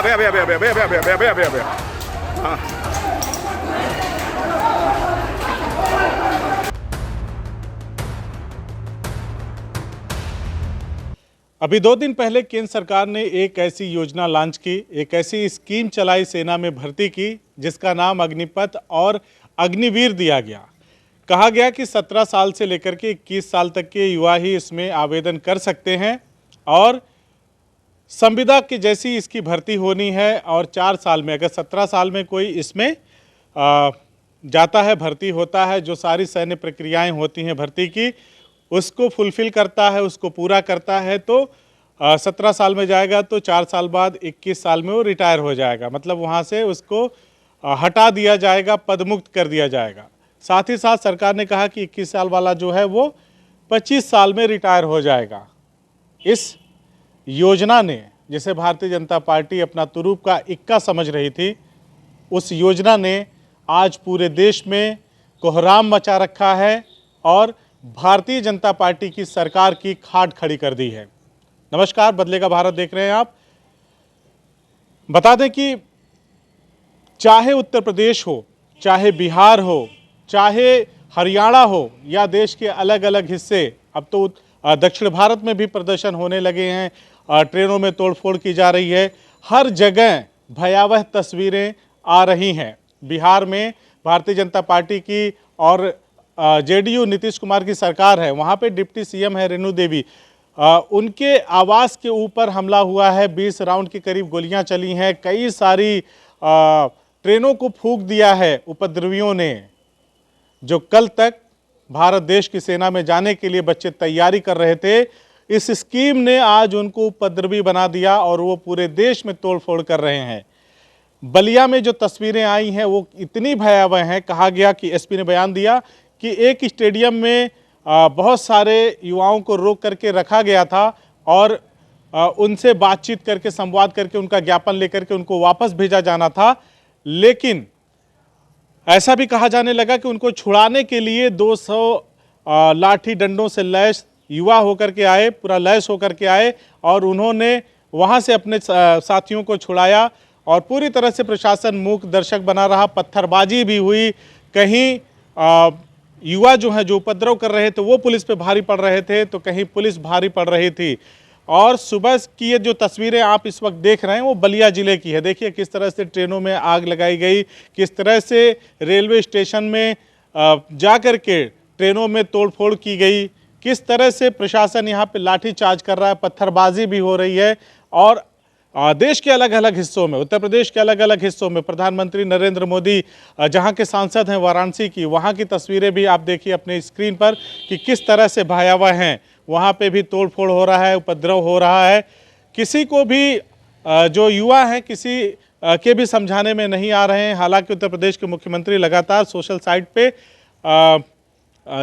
अभी 2 दिन पहले केंद्र सरकार ने एक ऐसी योजना लॉन्च की, एक ऐसी स्कीम चलाई, सेना में भर्ती की, जिसका नाम अग्निपथ और अग्निवीर दिया गया। कहा गया कि 17 साल से लेकर के 21 साल तक के युवा ही इसमें आवेदन कर सकते हैं और संविदा की जैसी इसकी भर्ती होनी है। और 4 साल में, अगर 17 साल में कोई इसमें जाता है, भर्ती होता है, जो सारी सैन्य प्रक्रियाएं होती हैं भर्ती की, उसको फुलफिल करता है, उसको पूरा करता है, तो 17 साल में जाएगा तो 4 साल बाद 21 साल में वो रिटायर हो जाएगा। मतलब वहाँ से उसको हटा दिया जाएगा, पदमुक्त कर दिया जाएगा। साथ ही साथ सरकार ने कहा कि 21 साल वाला जो है वो 25 साल में रिटायर हो जाएगा। इस योजना ने, जिसे भारतीय जनता पार्टी अपना तुरूप का इक्का समझ रही थी, उस योजना ने आज पूरे देश में कोहराम मचा रखा है और भारतीय जनता पार्टी की सरकार की खाट खड़ी कर दी है। नमस्कार, बदलेगा भारत देख रहे हैं आप। बता दें कि चाहे उत्तर प्रदेश हो, चाहे बिहार हो, चाहे हरियाणा हो या देश के अलग अलग हिस्से, अब तो दक्षिण भारत में भी प्रदर्शन होने लगे हैं, ट्रेनों में तोड़फोड़ की जा रही है, हर जगह भयावह तस्वीरें आ रही हैं। बिहार में भारतीय जनता पार्टी की और जेडीयू नीतीश कुमार की सरकार है, वहाँ पे डिप्टी सीएम है रेणु देवी, उनके आवास के ऊपर हमला हुआ है, 20 राउंड के करीब गोलियां चली हैं, कई सारी ट्रेनों को फूंक दिया है उपद्रवियों ने। जो कल तक भारत देश की सेना में जाने के लिए बच्चे तैयारी कर रहे थे, इस स्कीम ने आज उनको उपद्रवी बना दिया और वो पूरे देश में तोड़फोड़ कर रहे हैं। बलिया में जो तस्वीरें आई हैं वो इतनी भयावह हैं, कहा गया कि एसपी ने बयान दिया कि एक स्टेडियम में बहुत सारे युवाओं को रोक करके रखा गया था और उनसे बातचीत करके, संवाद करके, उनका ज्ञापन लेकर के उनको वापस भेजा जाना था। लेकिन ऐसा भी कहा जाने लगा कि उनको छुड़ाने के लिए 200 लाठी डंडों से लैस युवा होकर के आए, पूरा लैस होकर के आए और उन्होंने वहां से अपने साथियों को छुड़ाया और पूरी तरह से प्रशासन मूक दर्शक बना रहा। पत्थरबाजी भी हुई, कहीं युवा जो है, जो उपद्रव कर रहे थे, वो पुलिस पे भारी पड़ रहे थे, तो कहीं पुलिस भारी पड़ रही थी। और सुबह की ये जो तस्वीरें आप इस वक्त देख रहे हैं वो बलिया जिले की है। देखिए किस तरह से ट्रेनों में आग लगाई गई, किस तरह से रेलवे स्टेशन में जा कर के ट्रेनों में तोड़फोड़ की गई, किस तरह से प्रशासन यहाँ पे लाठी चार्ज कर रहा है, पत्थरबाजी भी हो रही है। और देश के अलग अलग हिस्सों में, उत्तर प्रदेश के अलग अलग हिस्सों में प्रधानमंत्री नरेंद्र मोदी जहां के सांसद हैं वाराणसी की, वहां की तस्वीरें भी आप देखिए अपने स्क्रीन पर कि किस तरह से भयावह हैं। वहां पे भी तोड़फोड़ हो रहा है, उपद्रव हो रहा है। किसी को भी जो युवा हैं, किसी के भी समझाने में नहीं आ रहे हैं। हालांकि उत्तर प्रदेश के मुख्यमंत्री लगातार सोशल साइट पे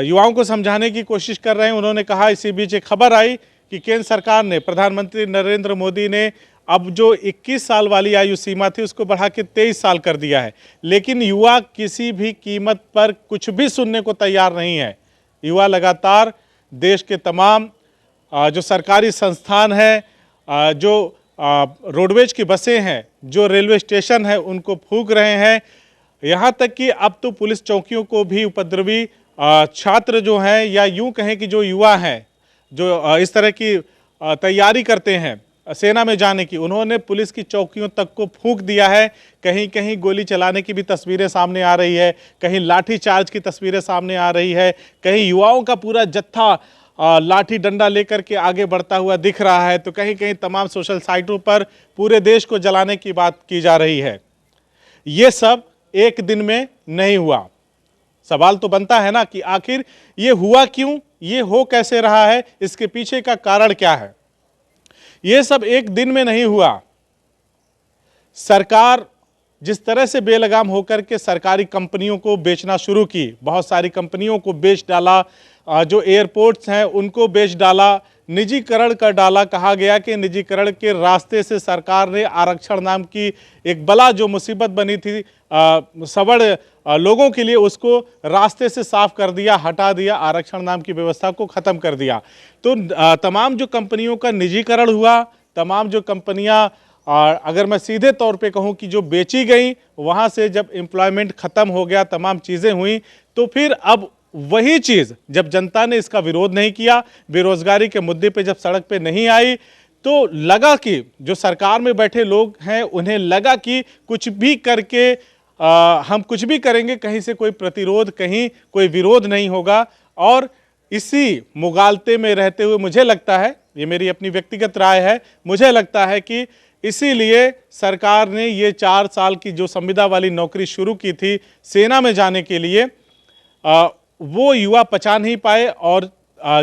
युवाओं को समझाने की कोशिश कर रहे हैं। उन्होंने कहा, इसी बीच एक खबर आई कि केंद्र सरकार ने, प्रधानमंत्री नरेंद्र मोदी ने अब जो 21 साल वाली आयु सीमा थी उसको बढ़ा के 23 साल कर दिया है। लेकिन युवा किसी भी कीमत पर कुछ भी सुनने को तैयार नहीं है। युवा लगातार देश के तमाम जो सरकारी संस्थान हैं, जो रोडवेज की बसें हैं, जो रेलवे स्टेशन है, उनको फूंक रहे हैं। यहाँ तक कि अब तो पुलिस चौकियों को भी उपद्रवी छात्र जो हैं, या यूं कहें कि जो युवा हैं, जो इस तरह की तैयारी करते हैं सेना में जाने की, उन्होंने पुलिस की चौकियों तक को फूंक दिया है। कहीं कहीं गोली चलाने की भी तस्वीरें सामने आ रही है, कहीं लाठी चार्ज की तस्वीरें सामने आ रही है, कहीं युवाओं का पूरा जत्था लाठी डंडा लेकर के आगे बढ़ता हुआ दिख रहा है, तो कहीं कहीं तमाम सोशल साइटों पर पूरे देश को जलाने की बात की जा रही है। ये सब एक दिन में नहीं हुआ। सवाल तो बनता है ना कि आखिर ये हुआ क्यों, ये हो कैसे रहा है, इसके पीछे का कारण क्या है। ये सब एक दिन में नहीं हुआ। सरकार जिस तरह से बेलगाम होकर के सरकारी कंपनियों को बेचना शुरू की, बहुत सारी कंपनियों को बेच डाला, जो एयरपोर्ट्स हैं उनको बेच डाला, निजीकरण कर डाला। कहा गया कि निजीकरण के रास्ते से सरकार ने आरक्षण नाम की एक बला जो मुसीबत बनी थी सवर्ण लोगों के लिए, उसको रास्ते से साफ कर दिया, हटा दिया, आरक्षण नाम की व्यवस्था को खत्म कर दिया। तो तमाम जो कंपनियों का निजीकरण हुआ, तमाम जो कंपनियां और अगर मैं सीधे तौर पे कहूं कि जो बेची गई, वहां से जब एम्प्लॉयमेंट ख़त्म हो गया, तमाम चीज़ें हुई, तो फिर अब वही चीज़ जब जनता ने इसका विरोध नहीं किया, बेरोजगारी के मुद्दे पे जब सड़क पे नहीं आई, तो लगा कि जो सरकार में बैठे लोग हैं उन्हें लगा कि कुछ भी करके हम कुछ भी करेंगे, कहीं से कोई प्रतिरोध, कहीं कोई विरोध नहीं होगा। और इसी मुगालते में रहते हुए मुझे लगता है, ये मेरी अपनी व्यक्तिगत राय है, मुझे लगता है कि इसीलिए सरकार ने ये 4 साल की जो संविदा वाली नौकरी शुरू की थी सेना में जाने के लिए, वो युवा पचा नहीं पाए। और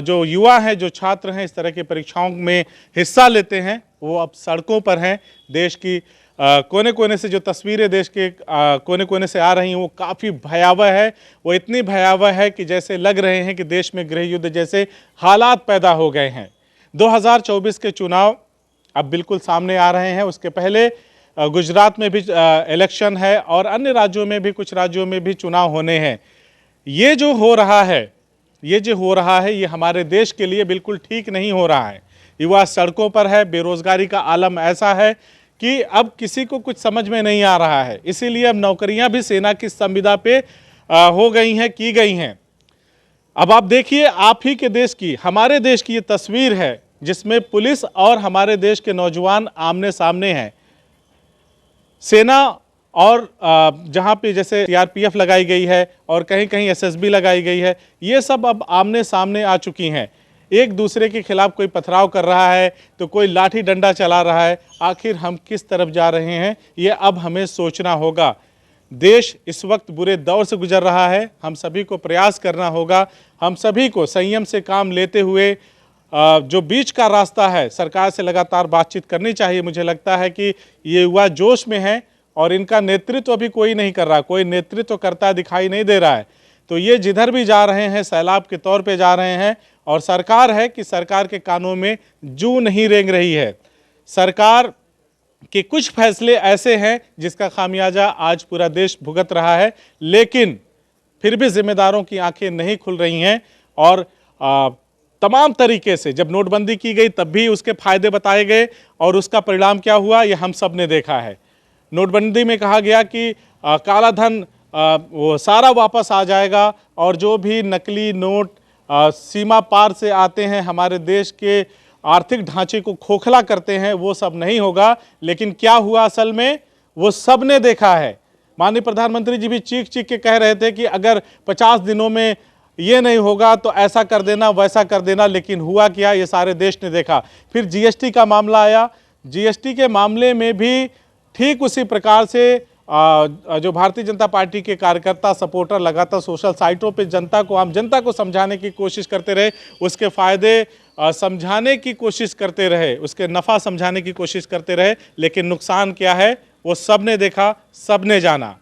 जो युवा हैं, जो छात्र हैं, इस तरह की परीक्षाओं में हिस्सा लेते हैं, वो अब सड़कों पर हैं। देश की कोने कोने से जो तस्वीरें देश के कोने कोने से आ रही हैं वो काफ़ी भयावह है। वो इतनी भयावह है कि जैसे लग रहे हैं कि देश में गृह युद्ध जैसे हालात पैदा हो गए हैं। 2024 के चुनाव अब बिल्कुल सामने आ रहे हैं। उसके पहले गुजरात में भी इलेक्शन है और अन्य राज्यों में भी, कुछ राज्यों में भी चुनाव होने हैं। ये जो हो रहा है, ये हमारे देश के लिए बिल्कुल ठीक नहीं हो रहा है। युवा सड़कों पर है, बेरोजगारी का आलम ऐसा है कि अब किसी को कुछ समझ में नहीं आ रहा है। इसीलिए अब नौकरियां भी सेना की संविदा पे हो गई हैं, की गई हैं। अब आप देखिए, आप ही के देश की, हमारे देश की ये तस्वीर है जिसमें पुलिस और हमारे देश के नौजवान आमने सामने हैं। सेना और जहाँ पे जैसे सीआरपीएफ लगाई गई है और कहीं कहीं एसएसबी लगाई गई है, ये सब अब आमने सामने आ चुकी हैं। एक दूसरे के खिलाफ कोई पथराव कर रहा है तो कोई लाठी डंडा चला रहा है। आखिर हम किस तरफ जा रहे हैं, ये अब हमें सोचना होगा। देश इस वक्त बुरे दौर से गुजर रहा है। हम सभी को प्रयास करना होगा, हम सभी को संयम से काम लेते हुए जो बीच का रास्ता है, सरकार से लगातार बातचीत करनी चाहिए। मुझे लगता है कि ये युवा जोश में हैं और इनका नेतृत्व अभी कोई नहीं कर रहा, कोई नेतृत्व करता दिखाई नहीं दे रहा है। तो ये जिधर भी जा रहे हैं सैलाब के तौर पे जा रहे हैं। और सरकार है कि सरकार के कानों में जू नहीं रेंग रही है। सरकार के कुछ फैसले ऐसे हैं जिसका खामियाजा आज पूरा देश भुगत रहा है, लेकिन फिर भी जिम्मेदारों की आंखें नहीं खुल रही हैं। और तमाम तरीके से जब नोटबंदी की गई तब भी उसके फायदे बताए गए और उसका परिणाम क्या हुआ ये हम सब ने देखा है। नोटबंदी में कहा गया कि काला धन वो सारा वापस आ जाएगा और जो भी नकली नोट सीमा पार से आते हैं, हमारे देश के आर्थिक ढांचे को खोखला करते हैं, वो सब नहीं होगा। लेकिन क्या हुआ असल में, वो सब ने देखा है। माननीय प्रधानमंत्री जी भी चीख चीख के कह रहे थे कि अगर 50 दिनों में ये नहीं होगा तो ऐसा कर देना, वैसा कर देना। लेकिन हुआ क्या, ये सारे देश ने देखा। फिर जीएसटी का मामला आया। जीएसटी के मामले में भी ठीक उसी प्रकार से जो भारतीय जनता पार्टी के कार्यकर्ता, सपोर्टर लगातार सोशल साइटों पे जनता को, आम जनता को समझाने की कोशिश करते रहे, उसके फायदे समझाने की कोशिश करते रहे, उसके नफ़ा समझाने की कोशिश करते रहे। लेकिन नुकसान क्या है वो सब ने देखा, सब ने जाना।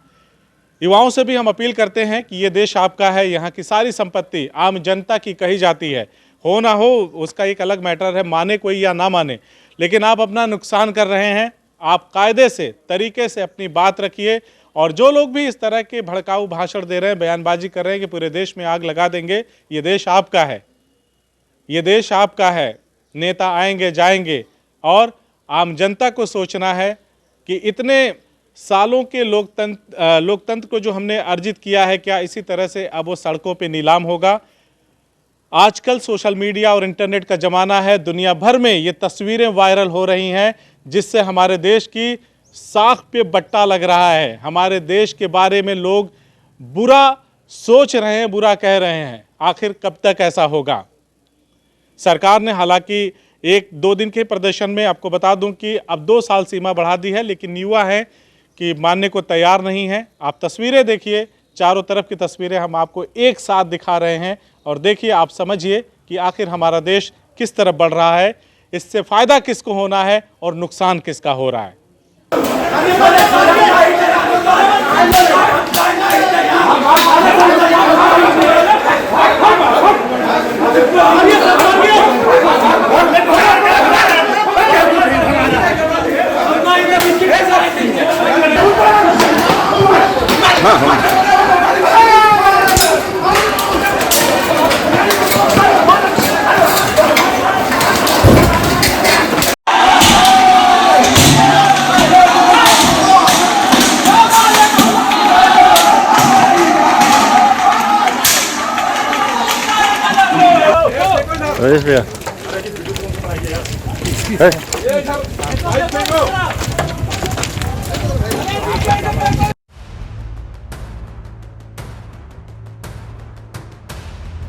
युवाओं से भी हम अपील करते हैं कि ये देश आपका है, यहाँ की सारी संपत्ति आम जनता की कही जाती है। हो ना हो उसका एक अलग मैटर है, माने कोई या ना माने, लेकिन आप अपना नुकसान कर रहे हैं। आप कायदे से, तरीके से अपनी बात रखिए। और जो लोग भी इस तरह के भड़काऊ भाषण दे रहे हैं, बयानबाजी कर रहे हैं कि पूरे देश में आग लगा देंगे, ये देश आपका है, ये देश आपका है। नेता आएंगे जाएंगे और आम जनता को सोचना है कि इतने सालों के लोकतंत्र को जो हमने अर्जित किया है, क्या इसी तरह से अब वो सड़कों पे नीलाम होगा। आजकल सोशल मीडिया और इंटरनेट का ज़माना है। दुनिया भर में ये तस्वीरें वायरल हो रही हैं जिससे हमारे देश की साख पे बट्टा लग रहा है। हमारे देश के बारे में लोग बुरा सोच रहे हैं, बुरा कह रहे हैं। आखिर कब तक ऐसा होगा। सरकार ने हालांकि 1-2 दिन के प्रदर्शन में, आपको बता दूं कि अब 2 साल सीमा बढ़ा दी है, लेकिन युवा हैं कि मानने को तैयार नहीं है। आप तस्वीरें देखिए, चारों तरफ की तस्वीरें हम आपको एक साथ दिखा रहे हैं और देखिए, आप समझिए कि आखिर हमारा देश किस तरफ बढ़ रहा है, इससे फ़ायदा किसको होना है और नुकसान किसका हो रहा है। राजेश भैया है?